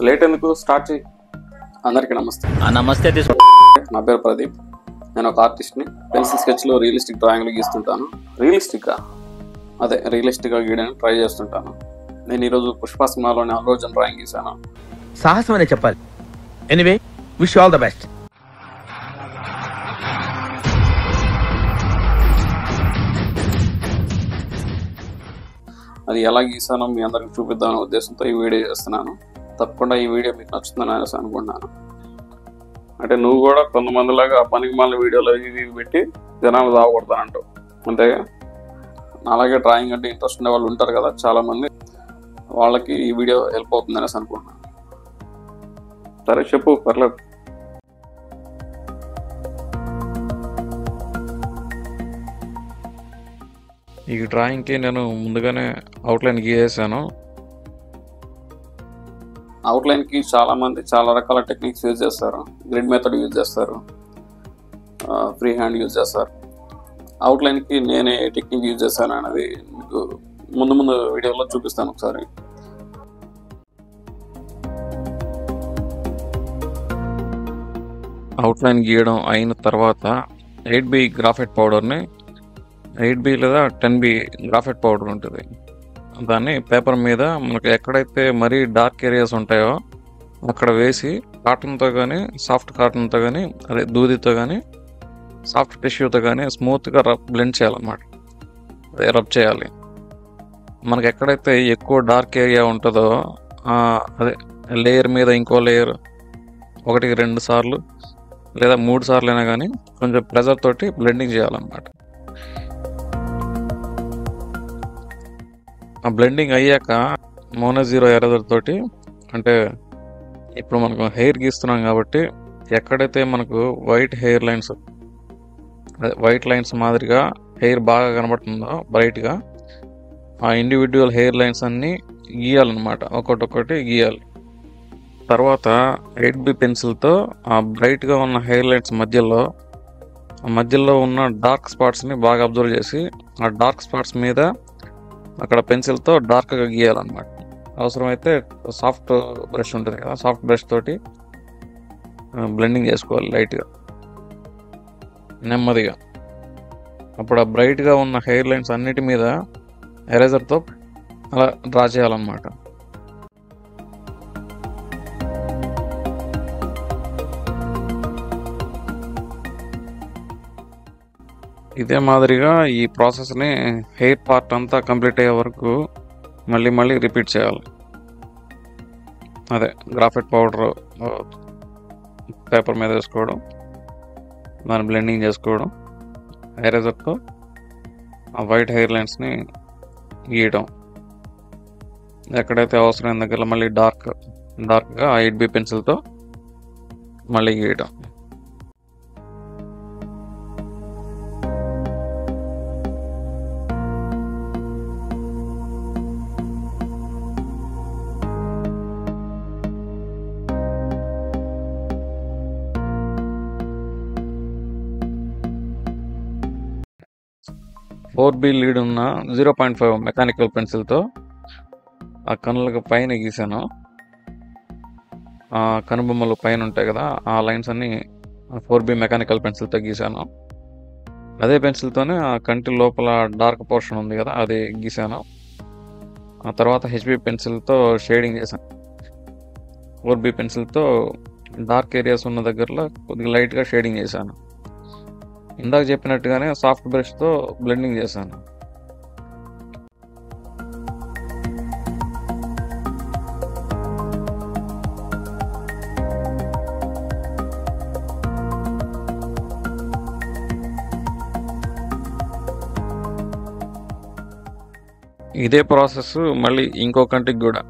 Late ఎందుకు start చేయి. అందరికీ నమస్తే. నమస్తే. నా పేరు ప్రదీప్. నేను ఒక ఆర్టిస్ట్ని. పెన్సిల్ స్కెచ్లో రియలిస్టిక్ డ్రాయింగ్లు గీస్తుంటాను. రియలిస్టిక్గా గీయడానికి ట్రై చేస్తుంటాను. నేను ఈరోజు పుష్ప సినిమాలోని అల్లు అర్జున్ డ్రాయింగ్ గీశాను. సాహసం అనే చెప్పాలి. Anyway, wish all the best. అది ఎలా గీసానో మీ అందరికి చూపిద్దామనే ఉద్దేశంతో ఈ వీడియో చేస్తున్నాను. తప్పకుండా ఈ వీడియో మీకు నచ్చుతుందని అనేసి అనుకుంటున్నాను. అంటే నువ్వు కూడా కొంతమందిలాగా పనికి మళ్ళీ వీడియోలో ఇవి పెట్టి జనాలు దాగకూడతానంటావు. అంతేగా, అలాగే డ్రాయింగ్ అంటే ఇంట్రెస్ట్ ఉండే వాళ్ళు ఉంటారు కదా చాలామంది, వాళ్ళకి ఈ వీడియో హెల్ప్ అవుతుంది అనేసి అనుకుంటున్నాను. సరే చెప్పు, పర్లేదు. ఈ డ్రాయింగ్కి నేను ముందుగానే అవుట్లైన్ గీసేసాను. అవుట్లైన్కి చాలామంది చాలా రకాల టెక్నిక్స్ యూజ్ చేస్తారు. గ్రిడ్ మెథడ్ యూజ్ చేస్తారు, ఫ్రీ హ్యాండ్ యూజ్ చేస్తారు. అవుట్లైన్కి నేనే టెక్నిక్ యూజ్ చేశాను అనేది మీకు ముందు వీడియోలో చూపిస్తాను ఒకసారి. అవుట్లైన్ గీయడం అయిన తర్వాత 8B గ్రాఫైట్ పౌడర్ని, 8B లేదా 10B గ్రాఫైట్ పౌడర్ ఉంటుంది, దాన్ని పేపర్ మీద మనకు ఎక్కడైతే మరీ డార్క్ ఏరియాస్ ఉంటాయో అక్కడ వేసి కాటన్తో కానీ, సాఫ్ట్ కాటన్తో కానీ, అదే దూదితో కానీ, సాఫ్ట్ టిష్యూతో కానీ స్మూత్గా బ్లెండ్ చేయాలన్నమాట. అదే రబ్ చేయాలి. మనకు ఎక్కడైతే ఎక్కువ డార్క్ ఏరియా ఉంటుందో అదే లేయర్ మీద ఇంకో లేయర్ 1-2 సార్లు లేదా 3 సార్లు అయినా కానీ కొంచెం ప్రెజర్ తోటి బ్లెండింగ్ చేయాలన్నమాట. ఆ బ్లెండింగ్ అయ్యాక మోనోజీరో ఎరేజర్ తోటి, అంటే ఇప్పుడు మనకు హెయిర్ గీస్తున్నాం కాబట్టి ఎక్కడైతే మనకు వైట్ లైన్స్ మాదిరిగా హెయిర్ బాగా కనబడుతుందో బ్రైట్గా, ఆ ఇండివిజువల్ హెయిర్ లైన్స్ అన్నీ గీయాలన్నమాట. ఒక్కొక్కటి గీయాలి. తర్వాత 8B పెన్సిల్తో ఆ బ్రైట్గా ఉన్న హెయిర్ లైన్స్ మధ్యలో ఉన్న డార్క్ స్పాట్స్ని బాగా అబ్జర్వ్ చేసి ఆ డార్క్ స్పాట్స్ మీద అక్కడ పెన్సిల్తో డార్క్గా గీయాలన్నమాట. అవసరమైతే సాఫ్ట్ బ్రష్ ఉంటుంది కదా, సాఫ్ట్ బ్రష్ తోటి బ్లెండింగ్ చేసుకోవాలి లైట్గా, నెమ్మదిగా. అప్పుడు ఆ బ్రైట్గా ఉన్న హెయిర్ లైన్స్ అన్నిటి మీద ఎరేజర్తో అలా డ్రా చేయాలన్నమాట. ఇదే మాదిరిగా ఈ ప్రాసెస్ని హెయిర్ పార్ట్ అంతా కంప్లీట్ అయ్యే వరకు మళ్ళీ రిపీట్ చేయాలి. అదే గ్రాఫైట్ పౌడర్ పేపర్ మీద వేసుకోవడం, దాన్ని బ్లెండింగ్ చేసుకోవడం, ఎరేజర్తో ఆ వైట్ హెయిర్ లైన్స్ని గీయడం, ఎక్కడైతే అవసరమైన దగ్గర మళ్ళీ డార్క్గా 8B పెన్సిల్తో మళ్ళీ గీయడం. .4B లీడ్ ఉన్న 0.5 మెకానికల్ పెన్సిల్తో ఆ కన్నులకు పైన గీసాను. ఆ కనుబొమ్మలు పైన ఉంటాయి కదా, ఆ లైన్స్ అన్ని 4B మెకానికల్ పెన్సిల్తో గీసాను. అదే పెన్సిల్తోనే ఆ కంటి లోపల డార్క్ పోర్షన్ ఉంది కదా, అది గీసాను. ఆ తర్వాత HB పెన్సిల్తో షేడింగ్ చేశాను. 4B పెన్సిల్తో డార్క్ ఏరియాస్ ఉన్న దగ్గరలో కొద్దిగా లైట్గా షేడింగ్ చేశాను. ఇందాక చెప్పినట్టుగానే సాఫ్ట్ బ్రష్తో బ్లెండింగ్ చేశాను. ఇదే ప్రాసెస్ మళ్ళీ ఇంకో కంటికి కూడా,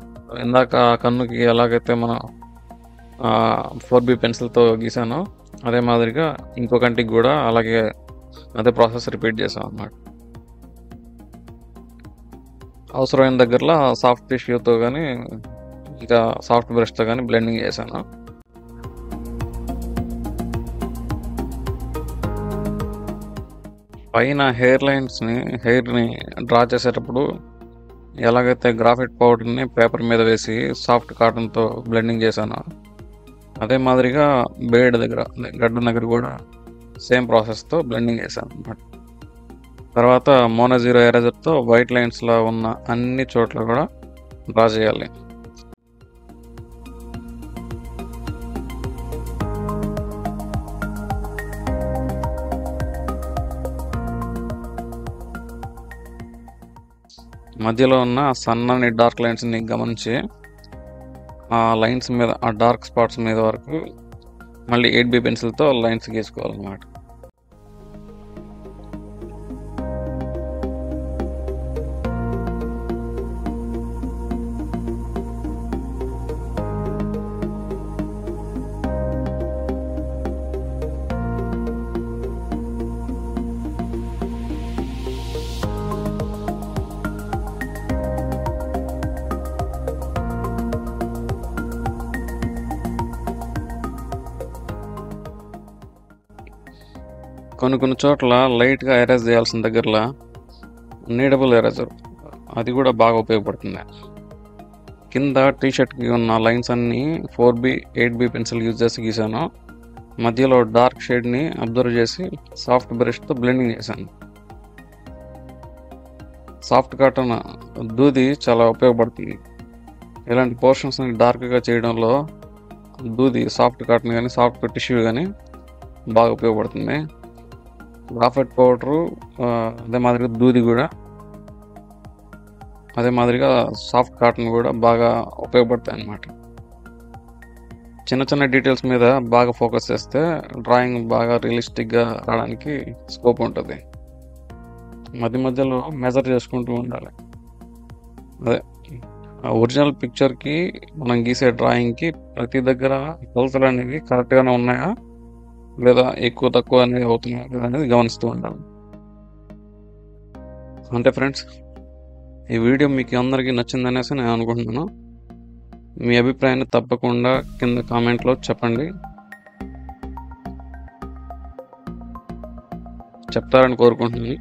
ఇందాక కన్నుకి ఎలాగైతే మనం 4B పెన్సిల్తో గీసానో అదే మాదిరిగా ఇంకో కంటికి కూడా అలాగే అదే ప్రాసెస్ రిపీట్ చేసాం అన్నమాట. అవసరమైన దగ్గరలో సాఫ్ట్ టిష్యూతో కానీ ఇంకా సాఫ్ట్ బ్రష్తో కానీ బ్లెండింగ్ చేశాను. పైన హెయిర్ని డ్రా చేసేటప్పుడు ఎలాగైతే గ్రాఫైట్ పౌడర్ని పేపర్ మీద వేసి సాఫ్ట్ కాటన్తో బ్లెండింగ్ చేశానో అదే మాదిరిగా బేడ్ దగ్గర గడ్డ దగ్గర కూడా సేమ్ ప్రాసెస్తో బ్లెండింగ్ చేశాను అన్నమాట. తర్వాత మోనోజీరో ఎరేజర్తో వైట్ లైన్స్లో ఉన్న అన్ని చోట్ల కూడా డ్రా చేయాలి. మధ్యలో ఉన్న సన్నని డార్క్ లైన్స్ని గమనించి ఆ లైన్స్ మీద ఆ డార్క్ స్పాట్స్ మీద వరకు మళ్ళీ 8B పెన్సిల్తో లైన్స్ గీసుకోవాలన్నమాట. కొన్ని చోట్ల లైట్గా ఎరేజ్ చేయాల్సిన దగ్గరలో నీడబుల్ ఎరేజర్ అది కూడా బాగా ఉపయోగపడుతుంది. కింద టీషర్ట్కి ఉన్న లైన్స్ అన్నీ 4B 8B పెన్సిల్ యూజ్ చేసి గీసాను. మధ్యలో డార్క్ షేడ్ని అబ్జర్వ్ చేసి సాఫ్ట్ బ్రష్తో బ్లెండింగ్ చేశాను. సాఫ్ట్ కాటన్ దూది చాలా ఉపయోగపడుతుంది. ఇలాంటి పోర్షన్స్ని డార్క్గా చేయడంలో దూది సాఫ్ట్ కాటన్ కానీ సాఫ్ట్ టిష్యూ కానీ బాగా ఉపయోగపడుతుంది. గ్రాఫైట్ పౌడరు అదే మాదిరిగా దూది కూడా అదే మాదిరిగా సాఫ్ట్ కాటన్ కూడా బాగా ఉపయోగపడతాయి అన్నమాట. చిన్న చిన్న డీటెయిల్స్ మీద బాగా ఫోకస్ చేస్తే డ్రాయింగ్ బాగా రియలిస్టిక్గా రావడానికి స్కోప్ ఉంటుంది. మధ్యలో మెజర్ చేసుకుంటూ ఉండాలి. అదే ఒరిజినల్ పిక్చర్కి మనం గీసే డ్రాయింగ్కి ప్రతి దగ్గర కొలతలు అనేవి కరెక్ట్గానే ఉన్నాయా లేదా ఎక్కువ తక్కువ అనేది అవుతున్నాయా లేదా అనేది గమనిస్తూ ఉండాలి. అంటే ఫ్రెండ్స్, ఈ వీడియో మీకు అందరికీ నచ్చిందనేసి నేను అనుకుంటున్నాను. మీ అభిప్రాయాన్ని తప్పకుండా కింద కామెంట్లో చెప్పండి. చెప్తారని కోరుకుంటున్నాను.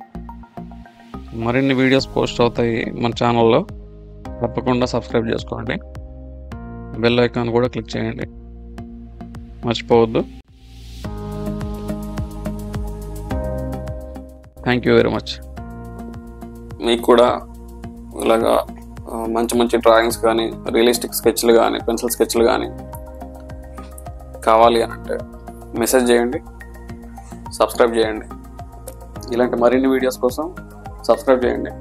మరిన్ని వీడియోస్ పోస్ట్ అవుతాయి మన ఛానల్లో. తప్పకుండా సబ్స్క్రైబ్ చేసుకోండి. బెల్ ఐకాన్ కూడా క్లిక్ చేయండి, మర్చిపోవద్దు. Thank you very much. మీకు కూడా ఇలాగా మంచి డ్రాయింగ్స్ కానీ రియలిస్టిక్ స్కెచ్లు కానీ పెన్సిల్ స్కెచ్లు కానీ కావాలి అని అంటే మెసేజ్ చేయండి, సబ్స్క్రైబ్ చేయండి. ఇలాంటి మరిన్ని వీడియోస్ కోసం సబ్స్క్రైబ్ చేయండి.